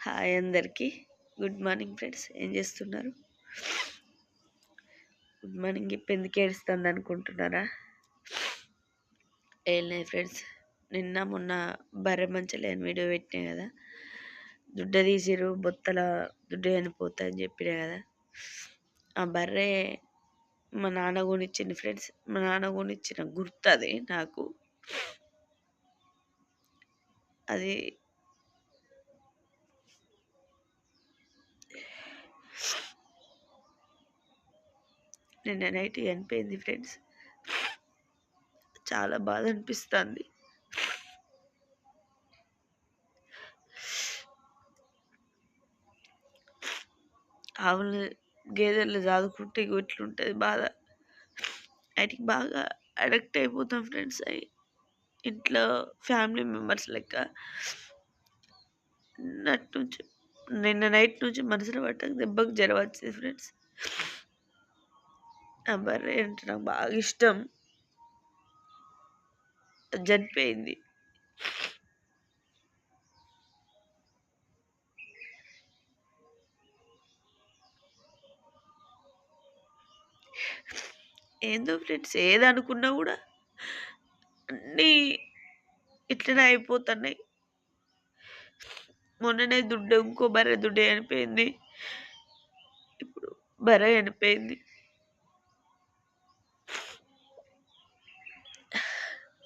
Hi అందరికీ. Good morning friends. ఏం చేస్తున్నారు? గుడ్ మార్నింగ్ ఇప్పుడు ఎందుకు ఏడుస్తుంది అనుకుంటున్నారా? ఏం లేదు ఫ్రెండ్స్, మొన్న బర్రె మంచలేని వీడియో పెట్టినా కదా, దుడ్డ తీసిరు బొత్తల దుడ్డ చనిపోతా అని చెప్పినా కదా. ఆ బర్రె మా నాన్న కొనిచ్చింది ఫ్రెండ్స్. మా నాన్న కొనిచ్చిన గుర్తు అది నాకు. అది నిన్న నైట్ చనిపోయింది ఫ్రెండ్స్. చాలా బాధ అనిపిస్తుంది. ఆవులు గేదెలు చదువుకుంటే ఇట్లుంటుంది బాధ. వాటికి బాగా అడిక్ట్ అయిపోతాం ఫ్రెండ్స్. అవి ఇంట్లో ఫ్యామిలీ మెంబర్స్ లెక్క. నిన్న నైట్ నుంచి మనసులో పట్టక దెబ్బకు జ్వరం వచ్చింది ఫ్రెండ్స్. ఆ బర్రె అంటే నాకు బాగా ఇష్టం. చనిపోయింది. ఏందో ఫ్రెండ్స్, ఏదనుకున్నా కూడా అన్నీ ఇట్లనే అయిపోతున్నాయి. మొన్ననే ఇంకో బర్రె దుడ్డే చనిపోయింది. ఇప్పుడు బర్రె చనిపోయింది.